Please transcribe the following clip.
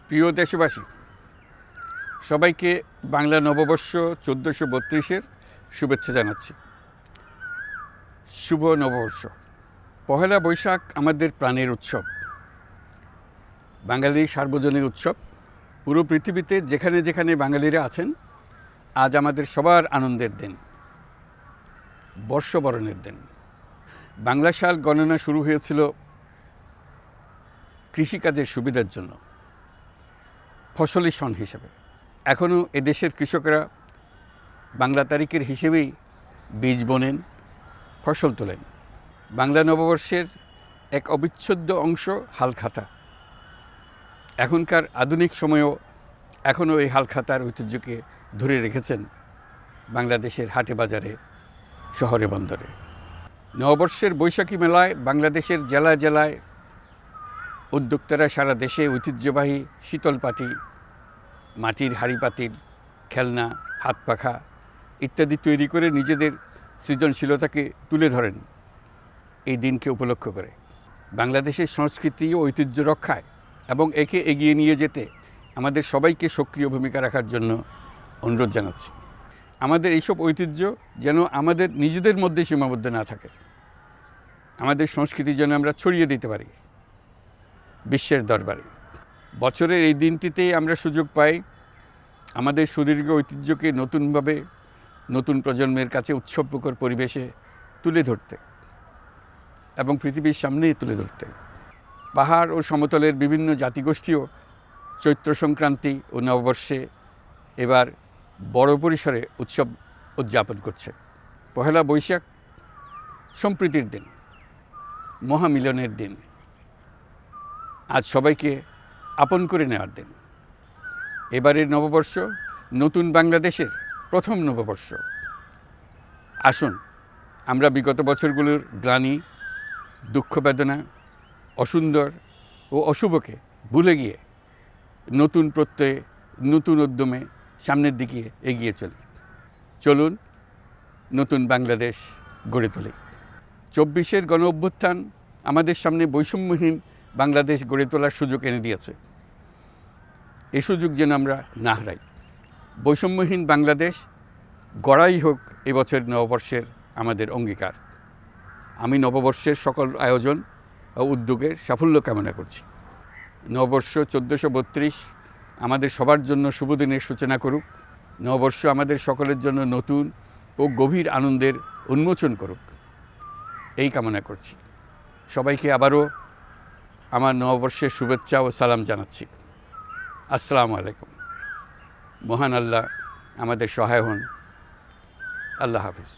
প্রিয় দেশবাসী, সবাইকে বাংলা নববর্ষ 1432-এর শুভেচ্ছা জানাচ্ছি। শুভ নববর্ষ। পহেলা বৈশাখ আমাদের প্রাণের উৎসব, বাঙালির সার্বজনীন উৎসব। পুরো পৃথিবীতে যেখানে যেখানে বাঙালিরা আছেন, আজ আমাদের সবার আনন্দের দিন, বর্ষবরণের দিন। বাংলা সাল গণনা শুরু হয়েছিল কৃষিকাজের সুবিধার জন্য, ফসলি সন হিসেবে। এখনও এদেশের কৃষকরা বাংলা তারিখের হিসেবেই বীজ বোনেন, ফসল তোলেন। বাংলা নববর্ষের এক অবিচ্ছেদ্য অংশ হালখাতা। এখনকার আধুনিক সময়েও এখনও এই হালখাতার ঐতিহ্যকে ধরে রেখেছেন বাংলাদেশের হাটে বাজারে, শহরে বন্দরে। নববর্ষের বৈশাখী মেলায় বাংলাদেশের জেলায় জেলায় উদ্যোক্তারা সারা দেশে ঐতিহ্যবাহী শীতল পাটি, মাটির হাঁড়ি পাতিল, খেলনা, হাত পাখা ইত্যাদি তৈরি করে নিজেদের সৃজনশীলতাকে তুলে ধরেন এই দিনকে উপলক্ষ করে। বাংলাদেশের সংস্কৃতি ও ঐতিহ্য রক্ষায় এবং একে এগিয়ে নিয়ে যেতে আমাদের সবাইকে সক্রিয় ভূমিকা রাখার জন্য অনুরোধ জানাচ্ছি। আমাদের এইসব ঐতিহ্য যেন আমাদের নিজেদের মধ্যে সীমাবদ্ধ না থাকে, আমাদের সংস্কৃতি যেন আমরা ছড়িয়ে দিতে পারি বিশ্বের দরবারে। বছরের এই দিনটিতেই আমরা সুযোগ পাই আমাদের সুদীর্ঘ ঐতিহ্যকে নতুনভাবে নতুন প্রজন্মের কাছে উৎসবমুখর পরিবেশে তুলে ধরতে এবং পৃথিবীর সামনেই তুলে ধরতে। পাহাড় ও সমতলের বিভিন্ন জাতিগোষ্ঠীও চৈত্র সংক্রান্তি ও নববর্ষে এবার বড় পরিসরে উৎসব উদযাপন করছে। পহেলা বৈশাখ সম্প্রীতির দিন, মহামিলনের দিন, আজ সবাইকে আপন করে নেওয়ার দিন। এবারের নববর্ষ নতুন বাংলাদেশের প্রথম নববর্ষ। আসুন আমরা বিগত বছরগুলোর গ্লানি, দুঃখ, বেদনা, অসুন্দর ও অশুভকে ভুলে গিয়ে নতুন প্রত্যয়ে, নতুন উদ্যমে সামনের দিকে এগিয়ে চলি। চলুন নতুন বাংলাদেশ গড়ে তুলি। 24-এর গণ অভ্যুত্থান আমাদের সামনে বৈষম্যহীন বাংলাদেশ গড়ে তোলার সুযোগ এনে দিয়েছে। এই সুযোগ যেন আমরা না হারাই। বৈষম্যহীন বাংলাদেশ গড়াই হোক এবছর নববর্ষের আমাদের অঙ্গীকার। আমি নববর্ষের সকল আয়োজন ও উদ্যোগের সাফল্য কামনা করছি। নববর্ষ 1432 আমাদের সবার জন্য শুভদিনের সূচনা করুক। নববর্ষ আমাদের সকলের জন্য নতুন ও গভীর আনন্দের উন্মোচন করুক, এই কামনা করছি। সবাইকে আবারও আমার নববর্ষের শুভেচ্ছা ও সালাম জানাচ্ছি। আসসালামু আলাইকুম। মহান আল্লাহ আমাদের সহায় হন। আল্লাহ হাফিজ।